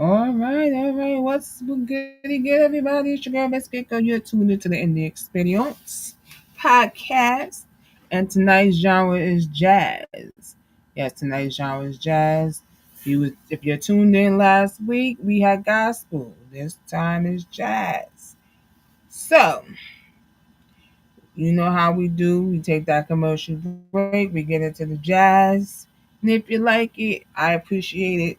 All right. What's goody good, everybody? It's your girl, Miss Gecko. You're tuned into the Indie Experience podcast. And tonight's genre is jazz. Yes, tonight's genre is jazz. If you're tuned in last week, we had gospel. This time is jazz. So, you know how we do. We take that commercial break, we get into the jazz. And if you like it, I appreciate it.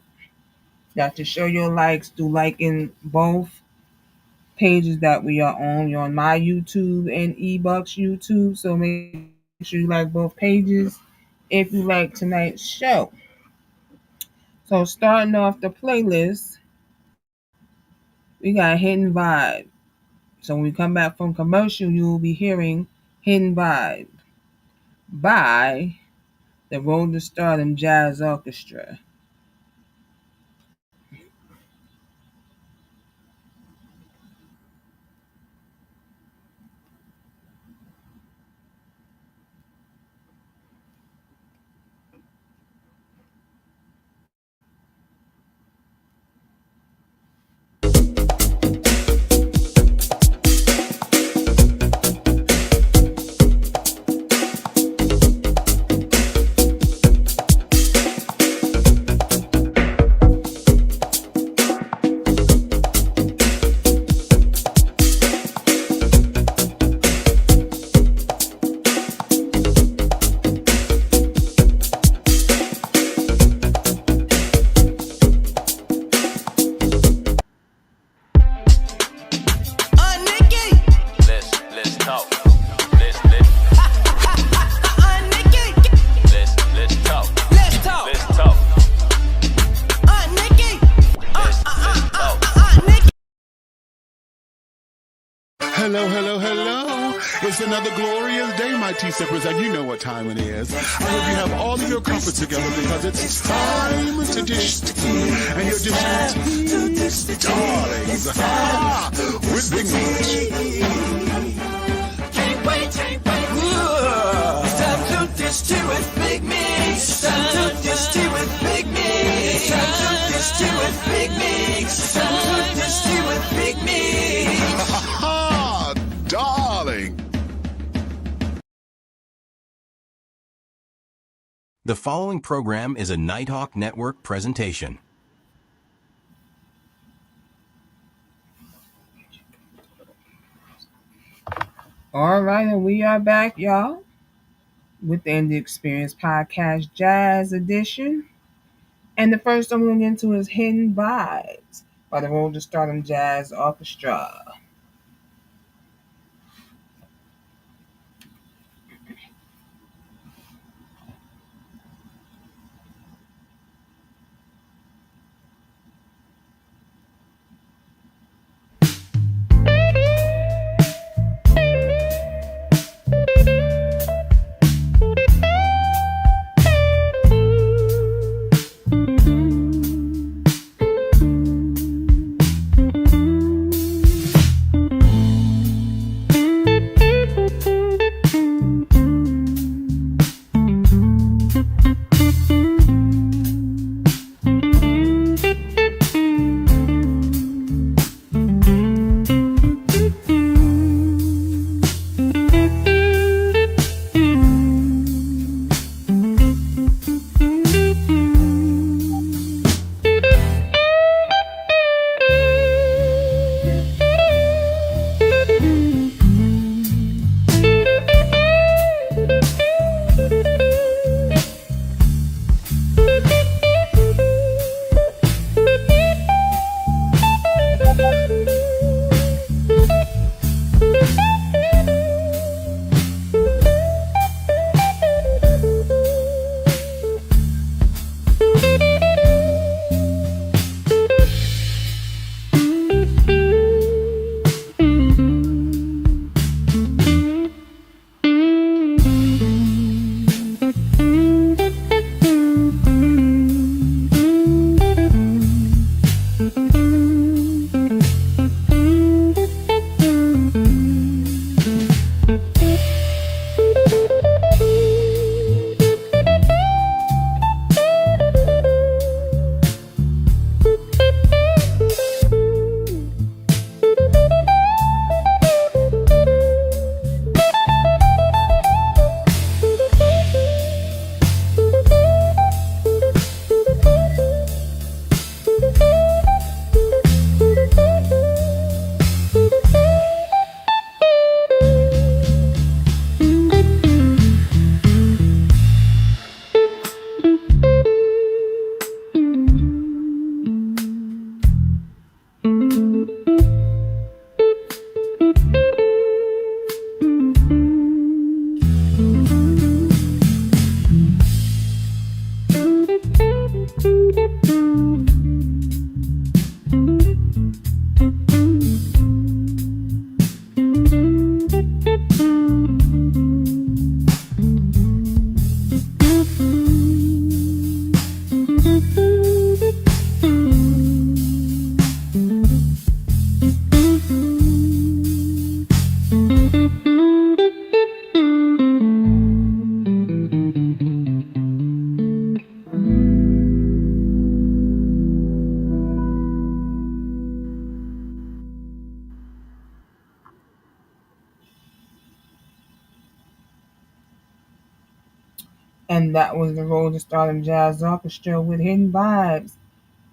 That to show your likes, do liking both pages that we are on. You're on my YouTube and E.Buck's YouTube, so make sure you like both pages if you like tonight's show. So starting off the playlist, we got Hidden Vibe. So when we come back from commercial, you will be hearing Hidden Vibe by the Rolling Stardom Jazz Orchestra. Hello, hello, hello. It's another glorious day, my tea sippers, and you know what time it is. I hope you have all of your comforts together because it's time to dish tea. And you're dishing tea, darlings, with Big Meat. Can't wait. It's time to dish tea with Big Meat. It's time to dish tea with Big Meat. It's time to dish tea with Big Meat. It's time to dish tea with Big Meat. Darling. The following program is a Nighthawk Network presentation. All right, and we are back, y'all, with the Indie Experience Podcast Jazz Edition. And the first I'm going to get into is Hidden Vibes by the Rolling Stardom Jazz Orchestra. And that was the Rolling Stardom Jazz Orchestra with Hidden Vibes.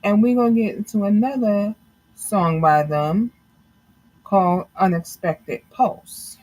And we're going to get into another song by them called Unexpected Pulse.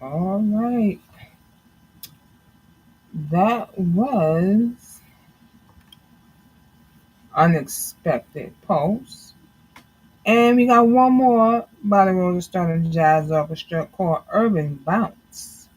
All right. That was Unexpected Pulse. And we got one more by the Rolling Stone Jazz Orchestra called Urban Bounce.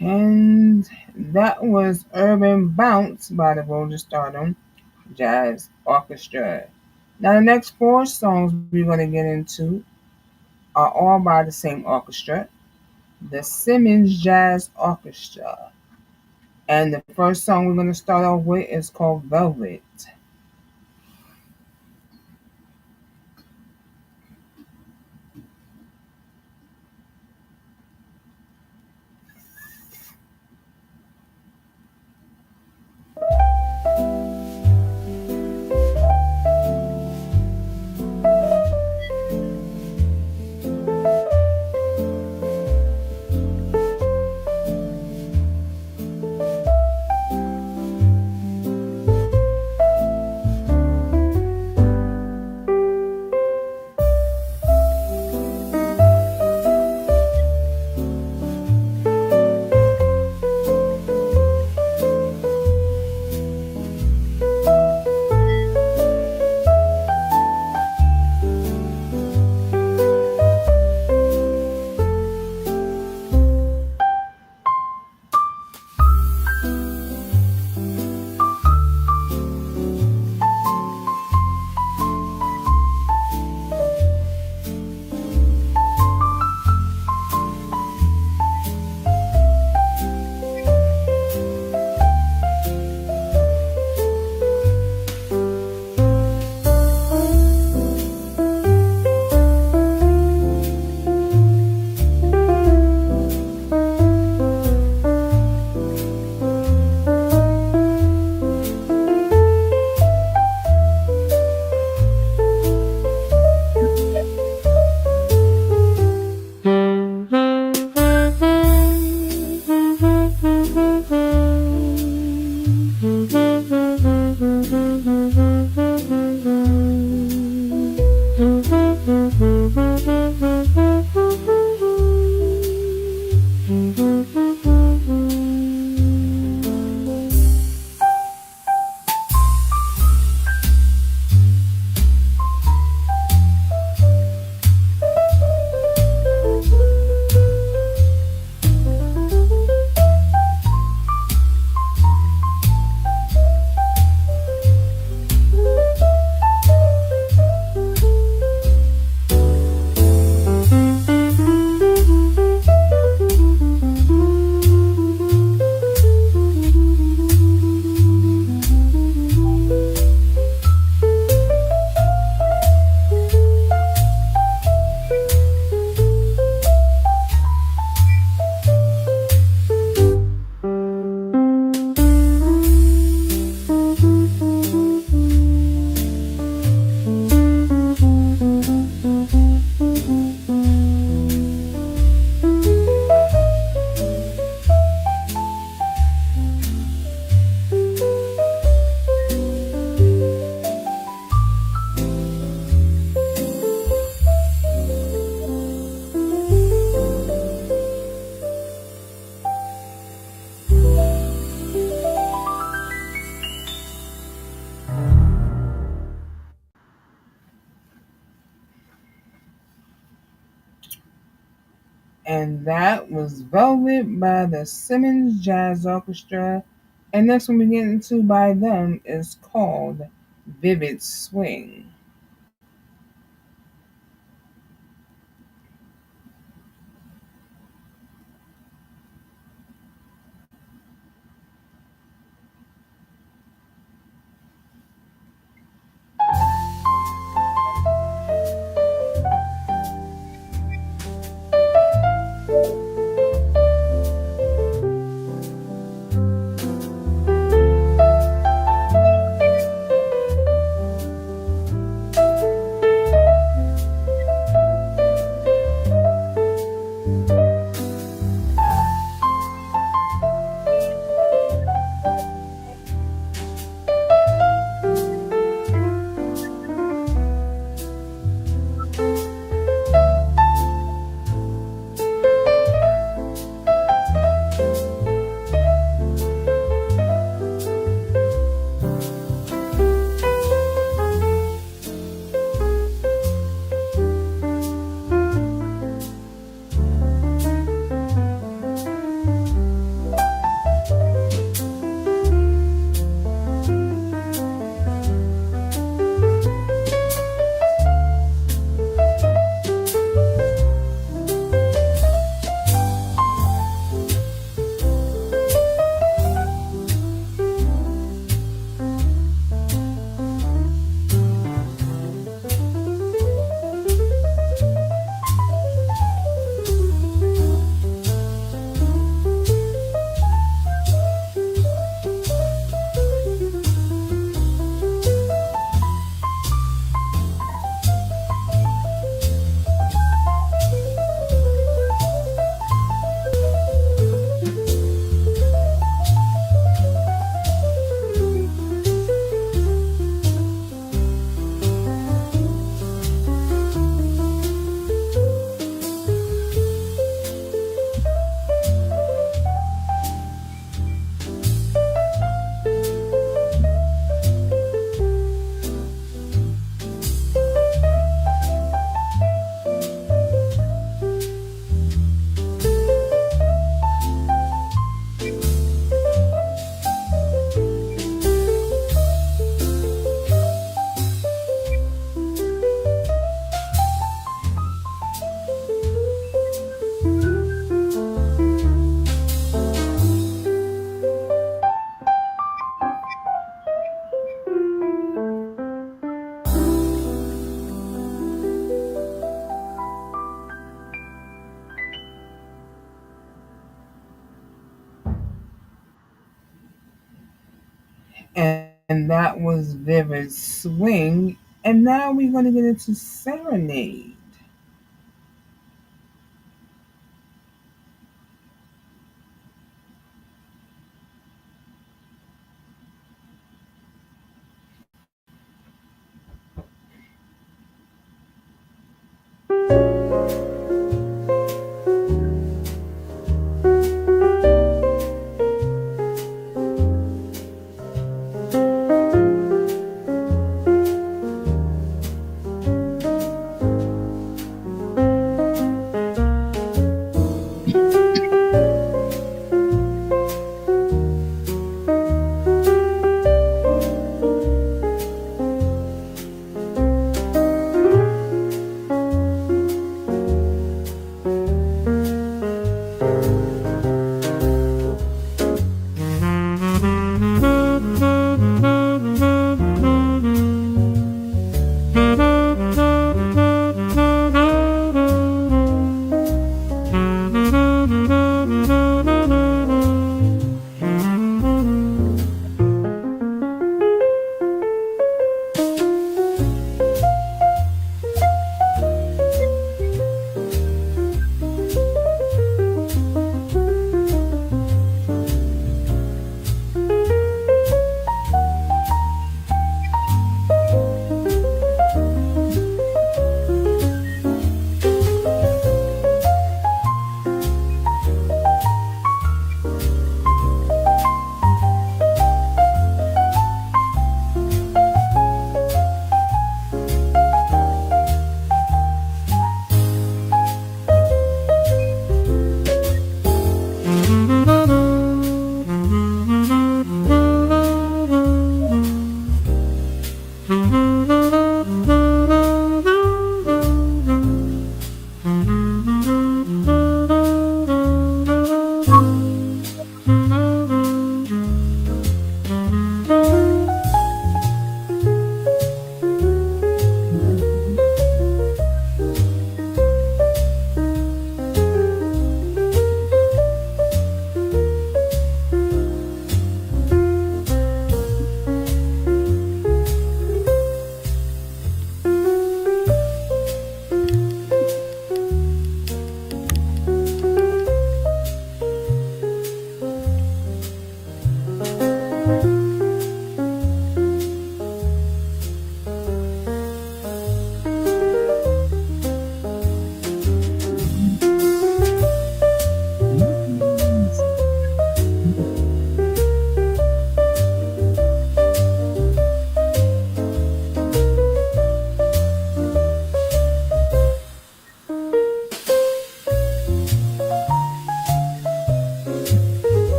And that was Urban Bounce by the Rolling Stardom Jazz Orchestra. Now, the next four songs we're going to get into are all by the same orchestra, the Simmons Jazz Orchestra. And the first song we're going to start off with is called Velvet. And that was Velvet by the Simmons Jazz Orchestra. And next one we get into by them is called Vivid Swing. And that was Vivid Swing. And now we're going to get into Serenade.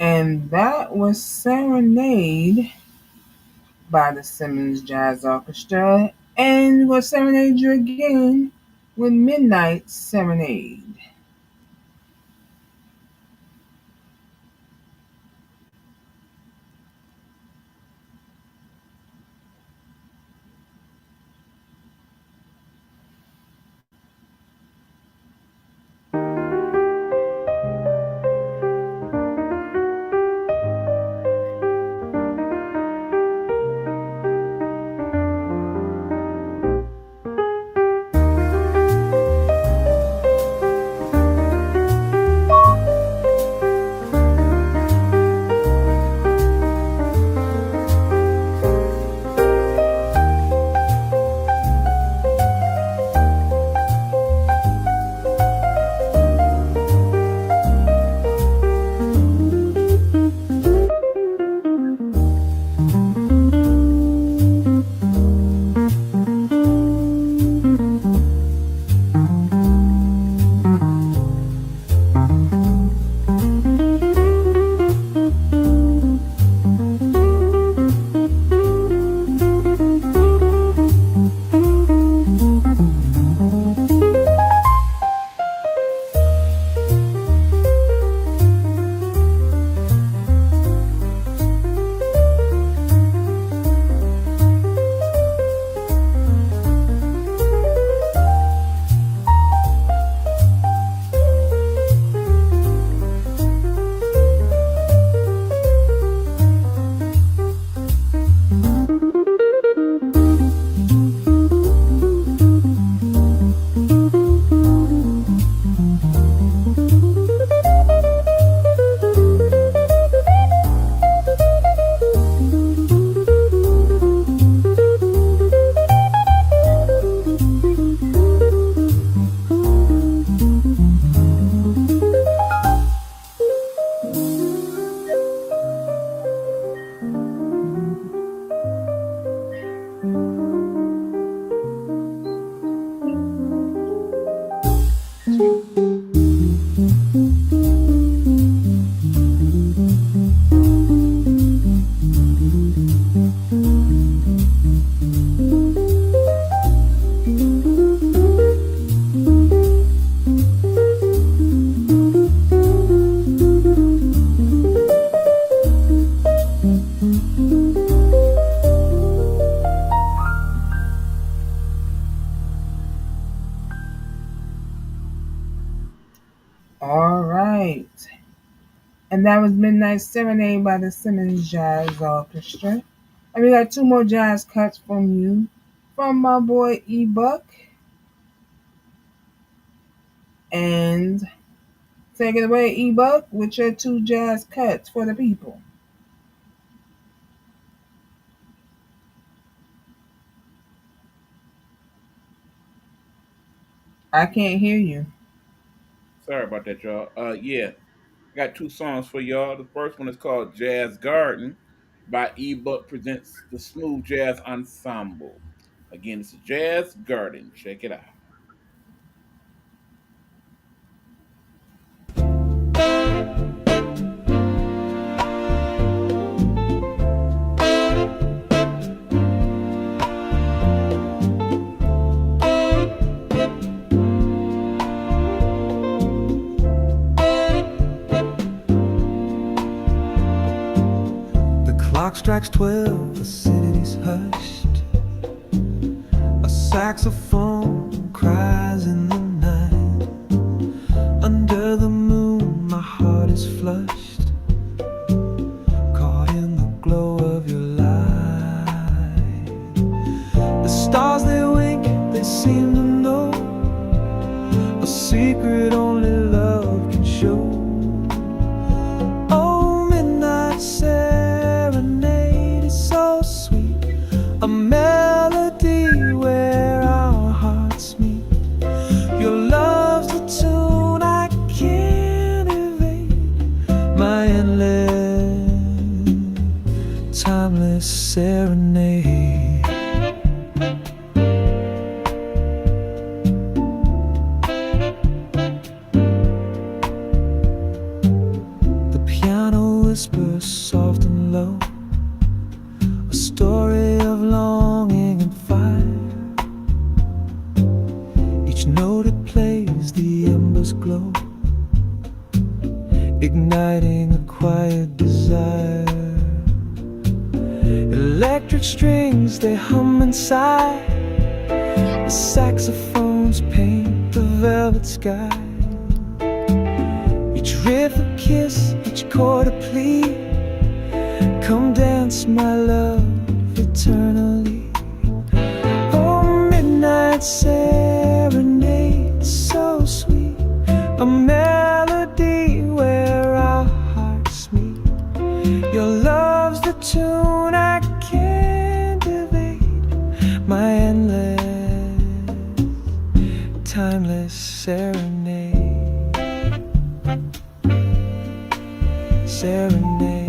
And that was Serenade by the Simmons Jazz Orchestra. And we'll serenade you again with Midnight Serenade. All right. And that was Midnight Serenade by the Simmons Jazz Orchestra. And we got two more jazz cuts from you. From my boy E.Buck. And take it away, E-Buck, with your two jazz cuts for the people. I can't hear you. Sorry about that, y'all. Yeah, I got two songs for y'all. The first one is called Jazz Garden by E-Buck presents the Smooth Jazz Ensemble. Again, it's Jazz Garden. Check it out. The clock strikes 12, the city's hushed. A saxophone cries in the night. Under the moon, my heart is flushed, caught in the glow of your light. The stars they wink, they seem to know a secret only love can show. Oh, midnight serenade is so sweet, a melody where our hearts meet. Your love's the tune I can't evade, my endless, timeless serenade. The piano whispers soft and low, a story of longing and fire. Each note it plays, the embers glow, igniting a quiet desire. Electric strings, they hum inside. The saxophones paint the velvet sky. Each riff a kiss, each chord a plea. Come dance, my love, eternally. Oh, midnight serenade, so sweet, a melody where our hearts meet. Your love's the tune I can't evade, my endless, timeless serenade. Serenade.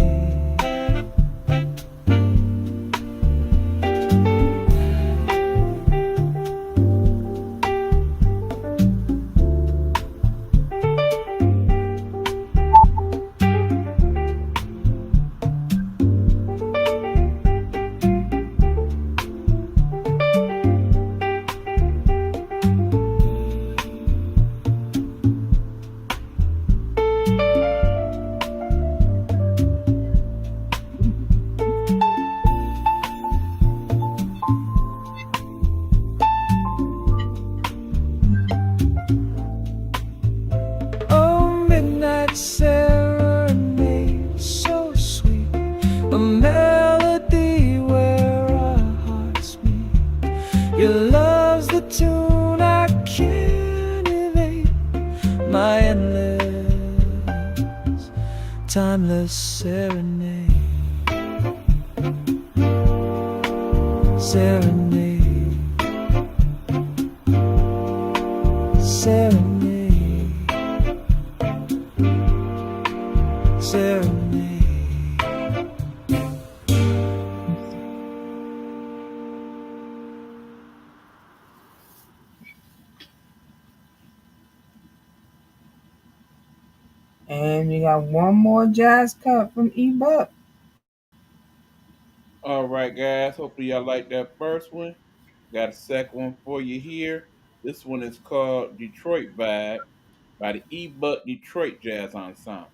Oh, midnight serenade, so sweet, a melody where our hearts meet. Your love's the tune I can't evade, my endless, timeless serenade. Serenade. Serenade. Serenade. And we got one more jazz cut from E-Buck. All right, guys. Hopefully, y'all like that first one. Got a second one for you here. This one is called Detroit Vibe by the E-Buck Detroit Jazz Ensemble.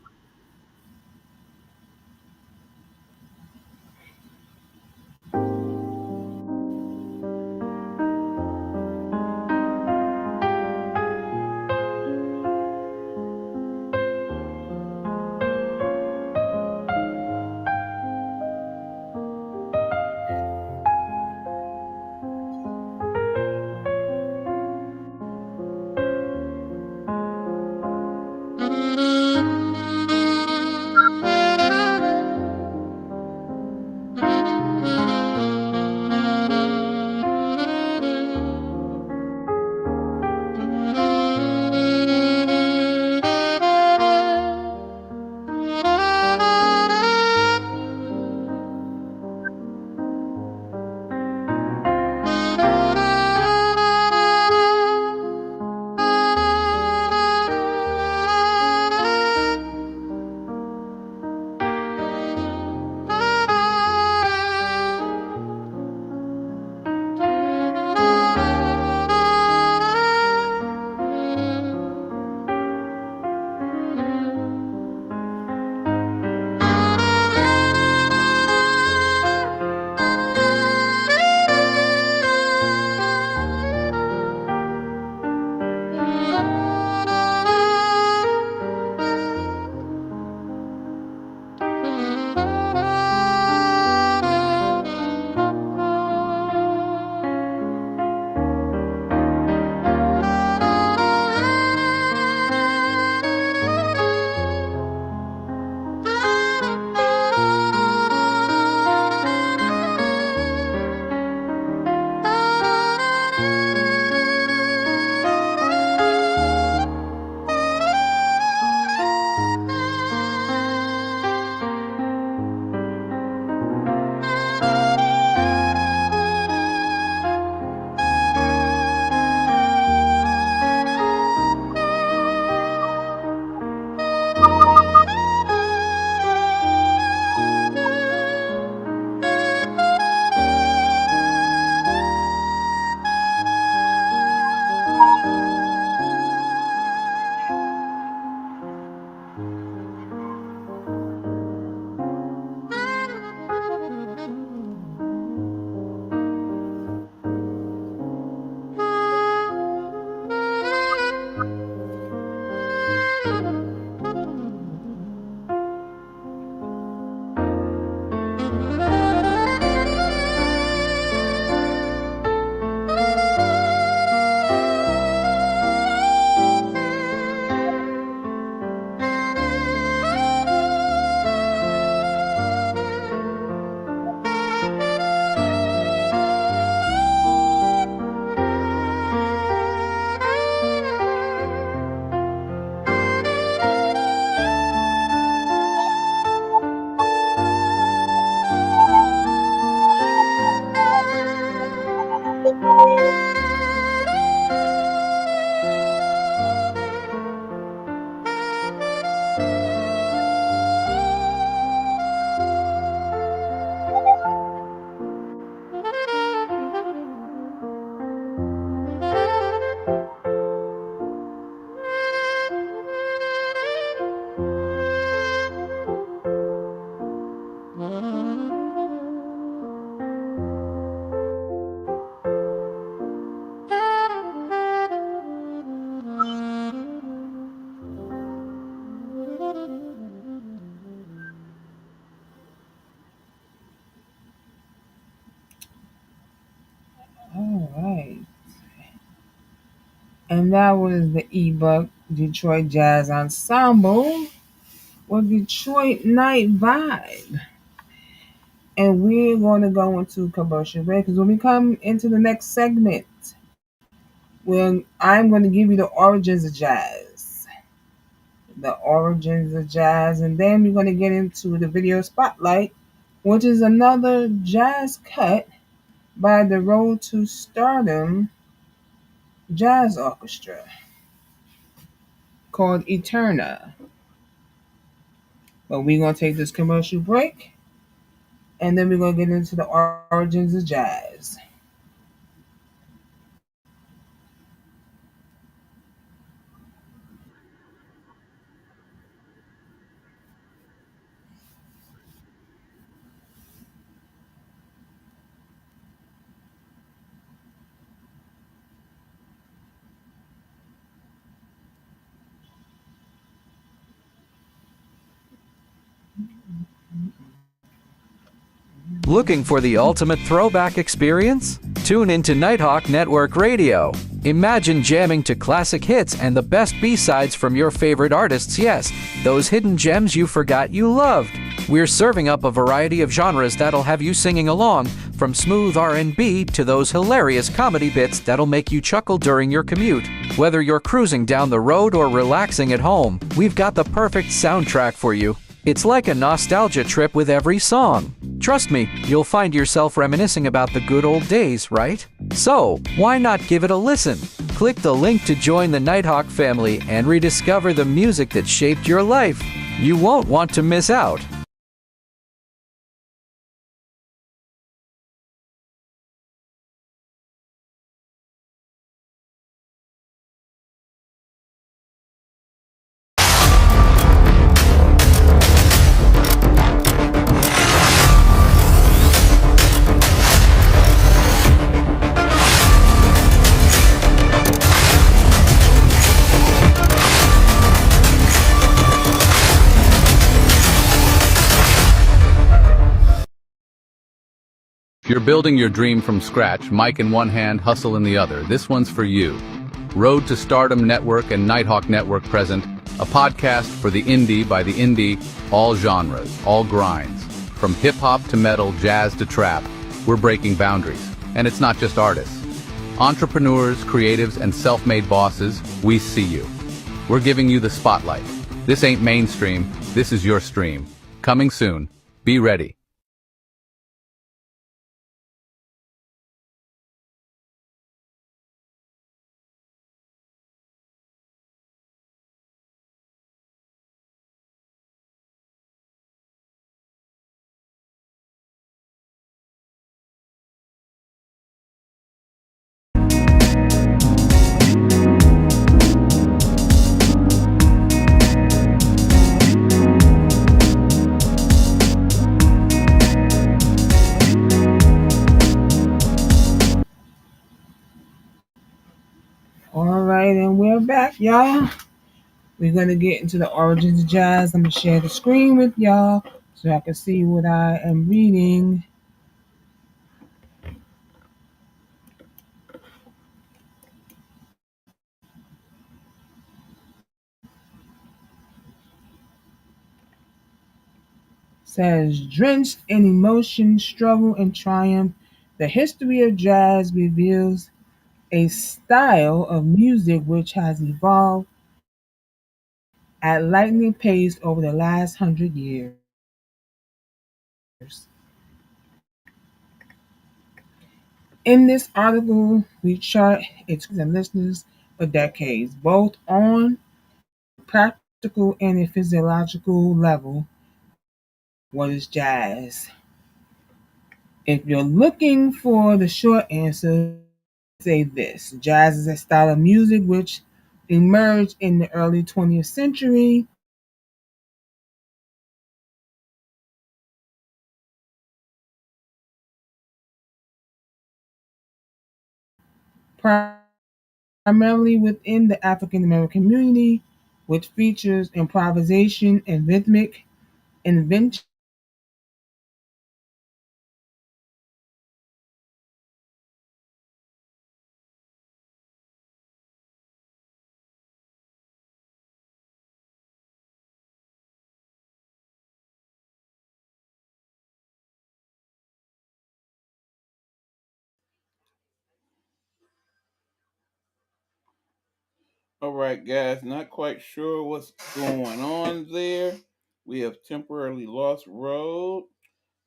right. And that was the E.Buck Detroit Jazz Ensemble with Detroit Night Vibe. And we're going to go into commercial break because when we come into the next segment, when I'm going to give you the origins of jazz, and then we're going to get into the video spotlight, which is another jazz cut by the Road to Stardom Jazz Orchestra called Eterna. But we're going to take this commercial break, and then we're going to get into the origins of jazz. Looking for the ultimate throwback experience? Tune into Nighthawk Network Radio. Imagine jamming to classic hits and the best B-sides from your favorite artists, yes, those hidden gems you forgot you loved. We're serving up a variety of genres that'll have you singing along, from smooth R&B to those hilarious comedy bits that'll make you chuckle during your commute. Whether you're cruising down the road or relaxing at home, we've got the perfect soundtrack for you. It's like a nostalgia trip with every song. Trust me, you'll find yourself reminiscing about the good old days, right? So, why not give it a listen? Click the link to join the Nighthawk family and rediscover the music that shaped your life. You won't want to miss out. If you're building your dream from scratch, mic in one hand, hustle in the other, this one's for you. Road to Stardom Network and Nighthawk Network present a podcast for the indie by the indie, all genres, all grinds. From hip-hop to metal, jazz to trap, we're breaking boundaries. And it's not just artists. Entrepreneurs, creatives, and self-made bosses, we see you. We're giving you the spotlight. This ain't mainstream, this is your stream. Coming soon. Be ready. All right, and we're back, y'all. We're going to get into the origins of jazz. I'm going to share the screen with y'all so I can see what I am reading. Says, drenched in emotion, struggle, and triumph, the history of jazz reveals a style of music which has evolved at lightning pace over the last 100 years. In this article, we chart its and listeners for decades, both on a practical and a physiological level. What is jazz? If you're looking for the short answer, say this: jazz is a style of music which emerged in the early 20th century, primarily within the African American community, which features improvisation and rhythmic invention All right, guys, not quite sure what's going on there. We have temporarily lost Road.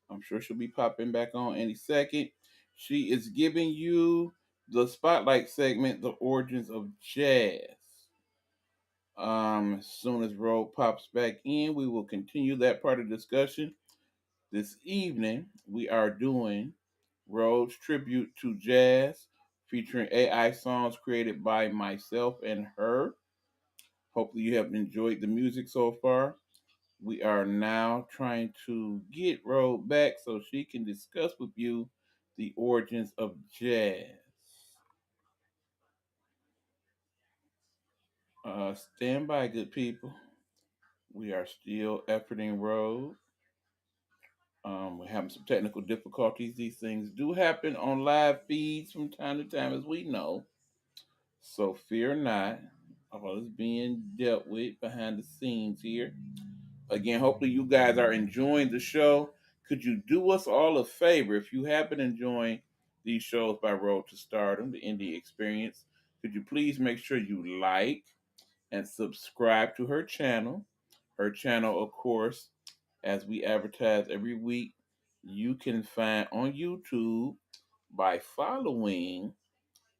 I'm sure she'll be popping back on any second. She is giving you the spotlight segment, the origins of jazz. As soon as Road pops back in, we will continue that part of the discussion. This evening, we are doing Road's tribute to jazz, featuring AI songs created by myself and her. Hopefully, you have enjoyed the music so far. We are now trying to get Road back so she can discuss with you the origins of jazz. Stand by, good people. We are still efforting Road. We're having some technical difficulties. These things do happen on live feeds from time to time, as we know. So fear not. All is being dealt with behind the scenes here. Again, hopefully you guys are enjoying the show. Could you do us all a favor if you have been enjoying these shows by Road to Stardom, the indie experience? Could you please make sure you like and subscribe to her channel? Her channel, of course, as we advertise every week, you can find on YouTube by following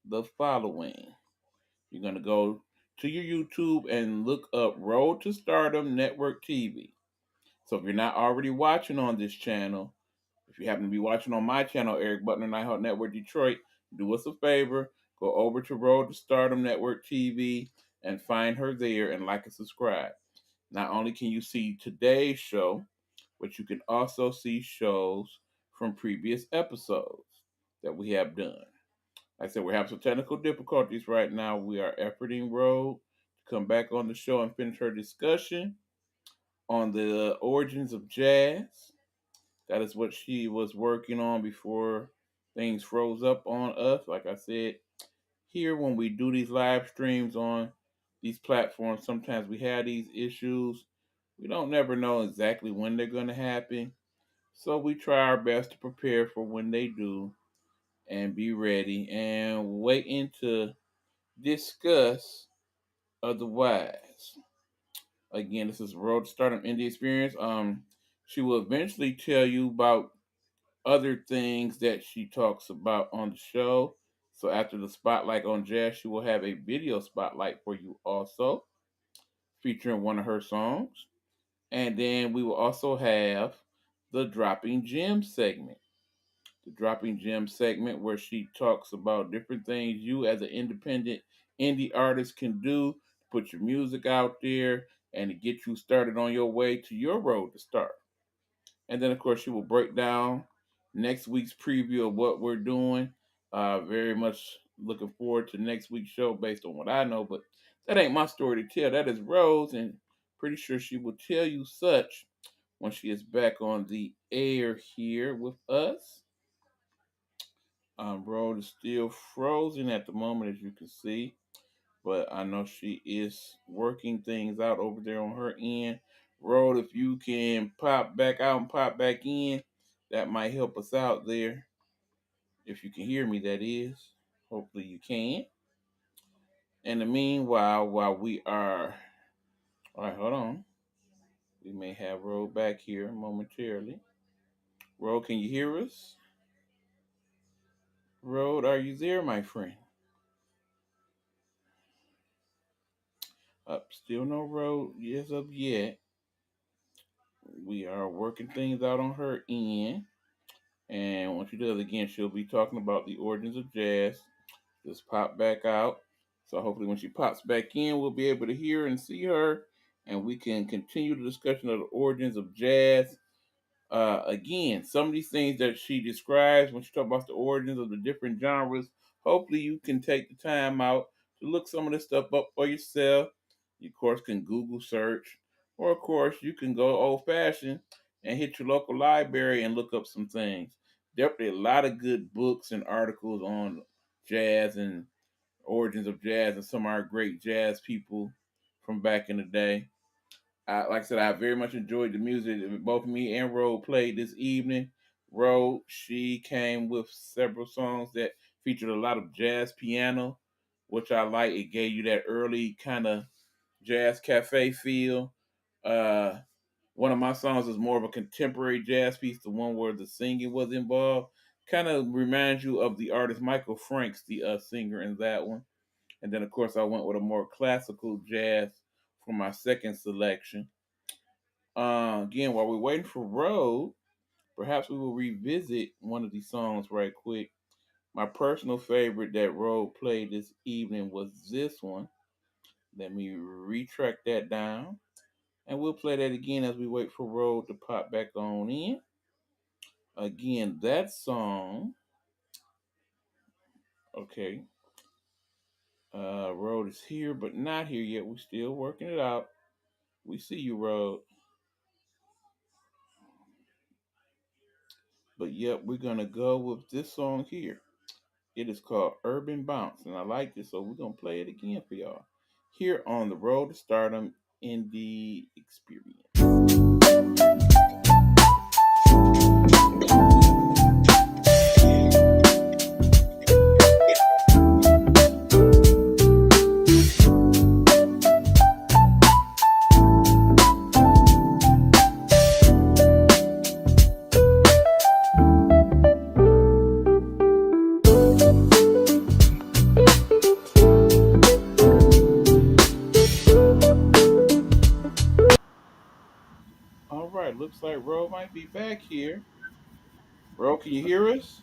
the following. You're going to go to your YouTube and look up Road to Stardom Network TV. So if you're not already watching on this channel, if you happen to be watching on my channel, Eric Butler Nighthawk Network Detroit, do us a favor, go over to Road to Stardom Network TV and find her there and like and subscribe. Not only can you see today's show, but you can also see shows from previous episodes that we have done. Like I said, we're having some technical difficulties right now. We are efforting Road to come back on the show and finish her discussion on the origins of jazz. That is what she was working on before things froze up on us. Like I said, here when we do these live streams on these platforms, sometimes we have these issues. We don't never know exactly when they're going to happen. So we try our best to prepare for when they do and be ready and waiting to discuss otherwise. Again, this is Road to Stardom Indie Experience. She will eventually tell you about other things that she talks about on the show. So after the spotlight on jazz, she will have a video spotlight for you also, featuring one of her songs. And then we will also have the Dropping Gems segment. The Dropping Gems segment where she talks about different things you as an independent indie artist can do to put your music out there and to get you started on your way to your road to start. And then, of course, she will break down next week's preview of what we're doing. Very much looking forward to next week's show based on what I know, but that ain't my story to tell. That is Rose, and pretty sure she will tell you such when she is back on the air here with us. Rose is still frozen at the moment, as you can see, but I know she is working things out over there on her end. Road, if you can pop back out and pop back in, that might help us out there. If you can hear me, that is. Hopefully you can. In the meanwhile, while we are, all right, hold on. We may have Road back here momentarily. Road, can you hear us? Road, are you there, my friend? Up, still no Road. Yes, up yet. We are working things out on her end. And once she does again, she'll be talking about the origins of jazz. Just pop back out. So hopefully when she pops back in, we'll be able to hear and see her. And we can continue the discussion of the origins of jazz. Again, some of these things that she describes when she talks about the origins of the different genres, hopefully you can take the time out to look some of this stuff up for yourself. You, of course, can Google search, or of course, you can go old fashioned and hit your local library and look up some things. Definitely a lot of good books and articles on jazz and origins of jazz and some of our great jazz people from back in the day. Like I said, I very much enjoyed the music that both me and Road played this evening. Road, she came with several songs that featured a lot of jazz piano, which I like. It gave you that early kind of jazz cafe feel. Uh, One of my songs is more of a contemporary jazz piece, the one where the singing was involved. Kind of reminds you of the artist Michael Franks, the singer in that one. And then, of course, I went with a more classical jazz for my second selection. Again, while we're waiting for Road, perhaps we will revisit one of these songs right quick. My personal favorite that Road played this evening was this one. Let me retrack that down. And we'll play that again as we wait for Road to pop back on in. Again, that song, okay, Road is here, but not here yet. We're still working it out. We see you, Road. But yep, we're gonna go with this song here. It is called Urban Bounce, and I like this, so we're gonna play it again for y'all here on the Road to Stardom Indie Experience. All right, looks like Ro might be back here. Ro, can you hear us?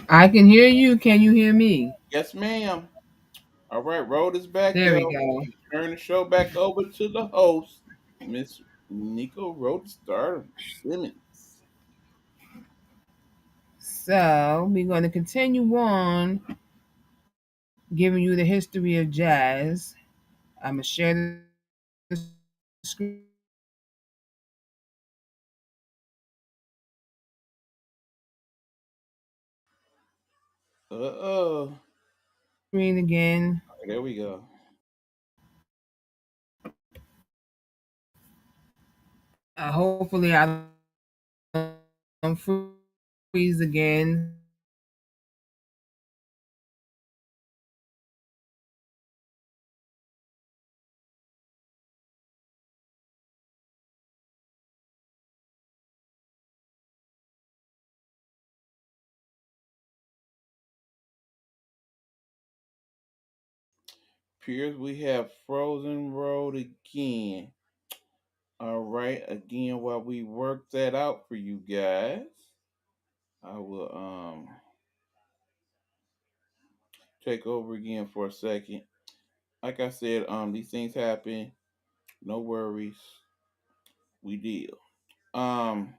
I can hear you. Can you hear me? Yes, ma'am. All right, Road is back, There we y'all. go. Turn the show back over to the host, Miss Nico Road Stardom Simmons. So we're going to continue on giving you the history of jazz. I'm going to share the Uh-oh. screen again. There we go. Hopefully, I don't freeze again. Appears we have Frozen Road again. All right, again, while we work that out for you guys, I will take over again for a second. Like I said, these things happen. No worries. We deal. Um,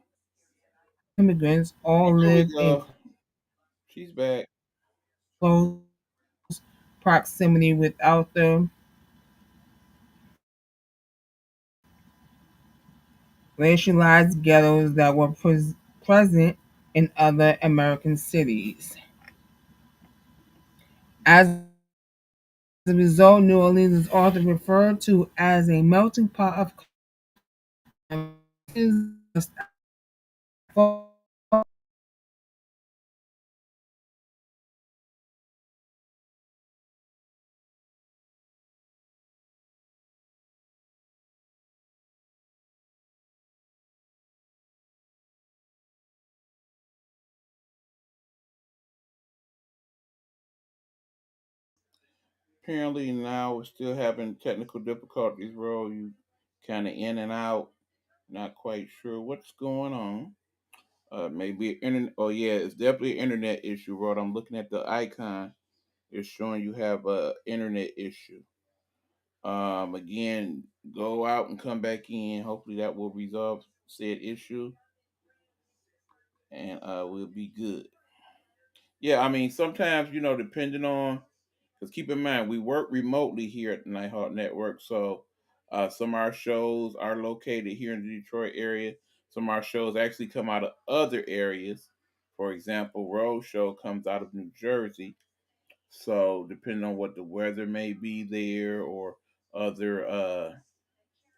Immigrants all Here we lived in go. She's back. close proximity without the racialized ghettos that were present in other American cities. As a result, New Orleans is often referred to as a melting pot of cultures. Apparently now we're still having technical difficulties, bro. You kind of in and out. Not quite sure what's going on. Maybe internet. Oh yeah, it's definitely an internet issue, bro. I'm looking at the icon. It's showing you have a internet issue. Again, go out and come back in. Hopefully that will resolve said issue, and we'll be good. Yeah, I mean sometimes depending on, because keep in mind we work remotely here at the Nighthawk Network, so some of our shows are located here in the Detroit area. Some of our shows actually come out of other areas. For example, Road Show comes out of New Jersey. So depending on what the weather may be there or other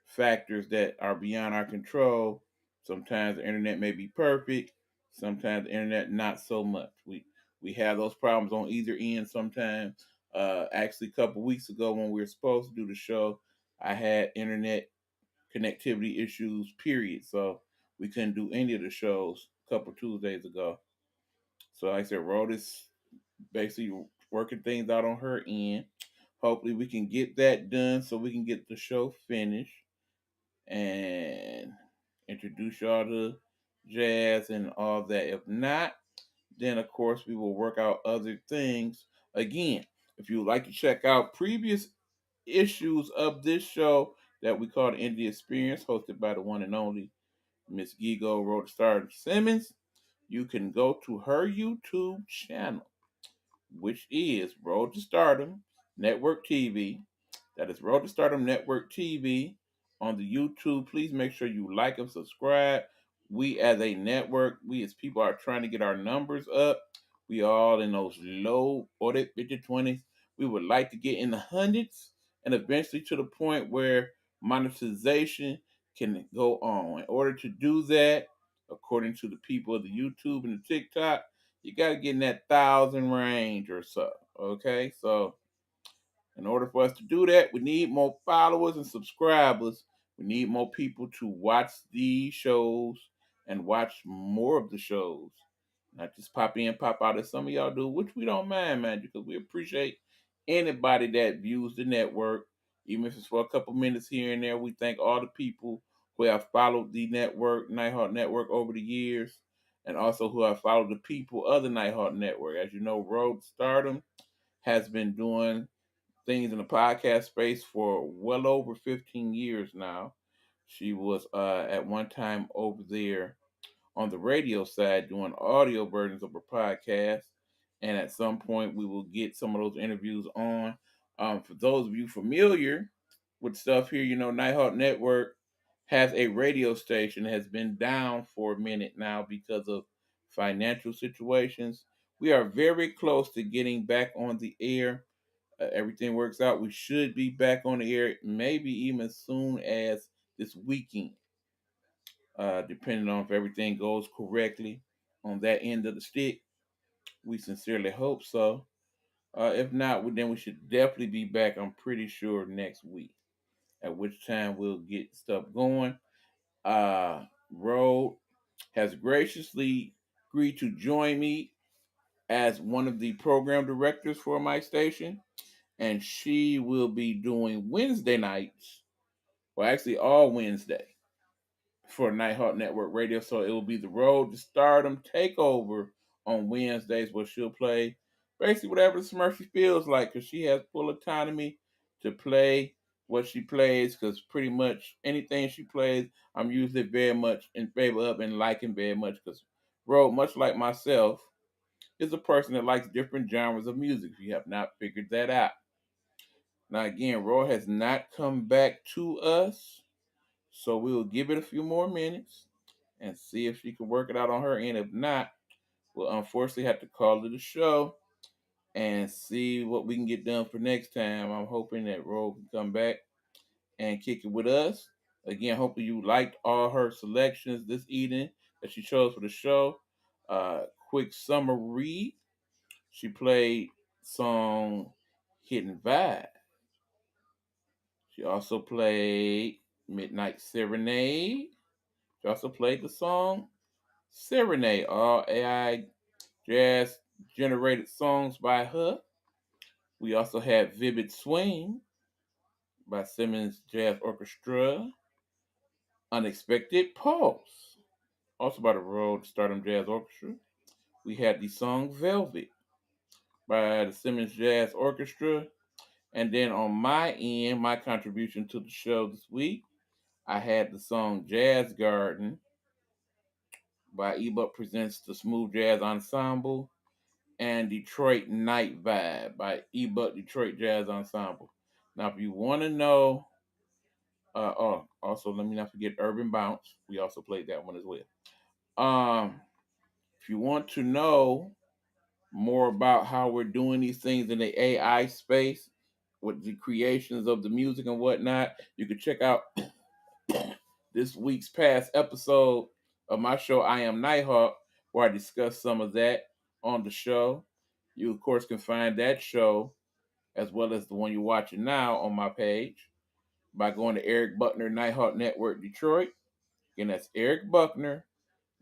factors that are beyond our control, sometimes the internet may be perfect. Sometimes the internet not so much. We have those problems on either end sometimes. Actually, a couple weeks ago when we were supposed to do the show, I had internet connectivity issues, period. So we couldn't do any of the shows a couple Tuesdays ago. So like I said, Rhoda is basically working things out on her end. Hopefully we can get that done so we can get the show finished and introduce y'all to jazz and all that. If not, then of course we will work out other things. Again, if you would like to check out previous issues of this show that we call the Indie Experience, hosted by the one and only Miss Gigo Roadstar Simmons, you can go to her YouTube channel, which is Road to Stardom Network TV. That is Road to Stardom Network TV on the YouTube. Please make sure you like and subscribe. We as a network, we as people are trying to get our numbers up. We all in those low 40, 50, 20s. We would like to get in the hundreds and eventually to the point where monetization can go on. In order to do that, according to the people of the YouTube and the TikTok, you got to get in that 1,000 range or so. Okay, so in order for us to do that, we need more followers and subscribers. We need more people to watch these shows and watch more of the shows. Not just pop in, pop out as some of y'all do, which we don't mind, man, because we appreciate anybody that views the network, even if it's for a couple minutes here and there. We thank all the people who have followed the network, Nighthawk Network, over the years, and also who have followed the people of the Nighthawk Network. As you know, Road Stardom has been doing things in the podcast space for well over 15 years now. She was at one time over there on the radio side doing audio versions of her podcast. And at some point, we will get some of those interviews on. For those of you familiar with stuff here, you know, Nighthawk Network has a radio station that has been down for a minute now because of financial situations. We are very close to getting back on the air. Everything works out. We should be back on the air, maybe even as soon as this weekend, depending on if everything goes correctly on that end of the stick. We sincerely hope so. If not, then we should definitely be back, I'm pretty sure, next week, at which time we'll get stuff going. Road has graciously agreed to join me as one of the program directors for my station, and she will be doing Wednesday nights, well, actually all Wednesday for Nighthawk Network Radio. So it will be the Road to Stardom Takeover on Wednesdays, where she'll play basically whatever the Smurfy feels like, because she has full autonomy to play what she plays. Because pretty much anything she plays, I'm usually very much in favor of and liking very much. Because Road, much like myself, is a person that likes different genres of music. If you have not figured that out. Now again, Roy has not come back to us, so we will give it a few more minutes and see if she can work it out on her end. If not, we'll unfortunately have to call it a show and see what we can get done for next time. I'm hoping that Roy can come back and kick it with us. Again, hopefully you liked all her selections this evening that she chose for the show. Quick summary: she played song "Hidden Vibe." She also played Midnight Serenade. She also played the song Serenade, all AI jazz generated songs by her. We also had Vivid Swing by Simmons Jazz Orchestra. Unexpected Pulse, also by the Road Stardom Jazz Orchestra. We had the song Velvet by the Simmons Jazz Orchestra. And then on my end, my contribution to the show this week, I had the song Jazz Garden by E.Buck Presents the Smooth Jazz Ensemble, and Detroit Night Vibe by E.Buck Detroit Jazz Ensemble. Now, if you want to know, also let me not forget Urban Bounce. We also played that one as well. If you want to know more about how we're doing these things in the AI space with the creations of the music and whatnot, you can check out this week's past episode of my show, I Am Nighthawk, where I discuss some of that on the show. You, of course, can find that show as well as the one you're watching now on my page by going to Eric Buckner Nighthawk Network Detroit. Again, that's Eric Buckner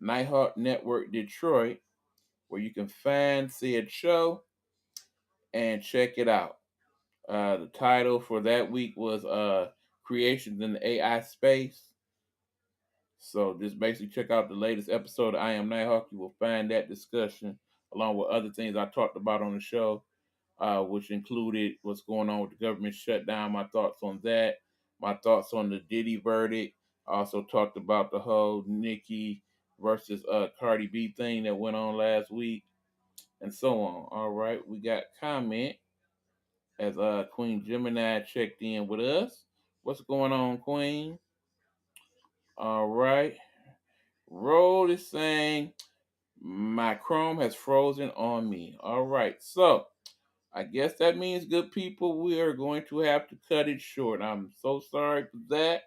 Nighthawk Network Detroit, where you can find said show and check it out. The title for that week was Creations in the AI Space. So just basically check out the latest episode of I Am Nighthawk. You will find that discussion along with other things I talked about on the show, which included what's going on with the government shutdown, my thoughts on that, my thoughts on the Diddy verdict. I also talked about the whole Nicki versus Cardi B thing that went on last week, and so on. All right, we got comment as Queen Gemini checked in with us. What's going on, Queen? All right. Roll is saying my Chrome has frozen on me. All right. So I guess that means, good people, we are going to have to cut it short. I'm so sorry for that.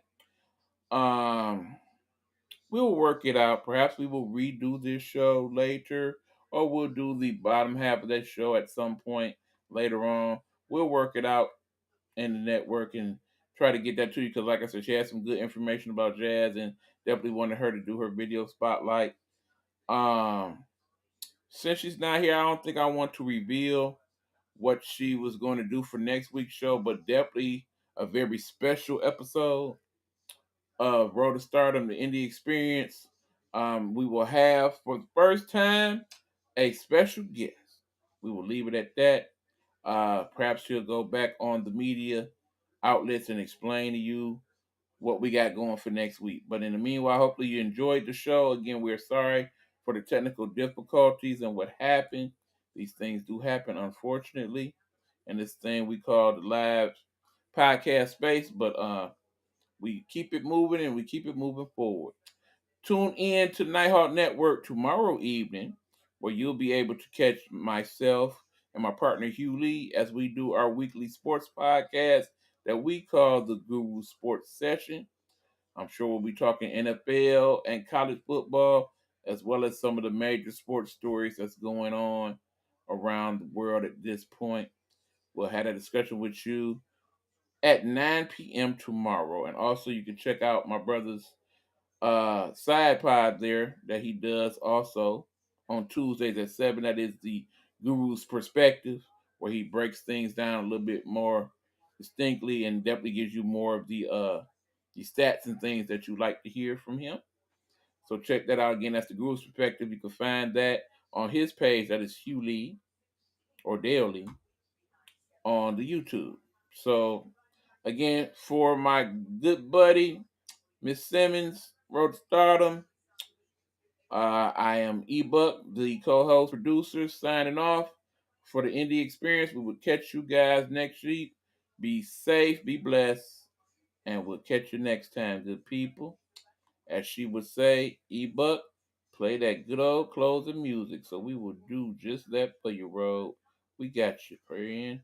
We'll work it out. Perhaps we will redo this show later, or we'll do the bottom half of that show at some point later on. We'll work it out in the network and try to get that to you because, like I said, she has some good information about jazz and definitely wanted her to do her video spotlight. Since she's not here, I don't think I want to reveal what she was going to do for next week's show, but definitely a very special episode of Road to Stardom, the Indie Experience. We will have, for the first time, a special guest. We will leave it at that. Perhaps she'll go back on the media outlets and explain to you what we got going for next week. But in the meanwhile, hopefully you enjoyed the show. Again, we're sorry for the technical difficulties and what happened. These things do happen, unfortunately, in this thing we call the live podcast space. But we keep it moving and we keep it moving forward. Tune in to Nighthawk Network tomorrow evening, where you'll be able to catch myself and my partner Hugh Lee as we do our weekly sports podcast that we call the Guru Sports Session. I'm sure we'll be talking NFL and college football, as well as some of the major sports stories that's going on around the world at this point. We'll have a discussion with you at 9 p.m. tomorrow. And also you can check out my brother's side pod there that he does also on Tuesdays at 7. That is the Guru's Perspective, where he breaks things down a little bit more distinctly and definitely gives you more of the stats and things that you like to hear from him. So check that out again. That's the Guru's Perspective. You can find that on his page. That is Hugh Lee or Dale Lee on the YouTube. So again, for my good buddy Miss Simmons, Road to Stardom, I am E.Buck, the co-host producer, signing off for the Indie Experience. We will catch you guys next week. Be safe, be blessed, and we'll catch you next time, good people. As she would say, E-Buck, play that good old closing music. So we will do just that for you, Road. We got you, friend.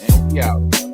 And we out.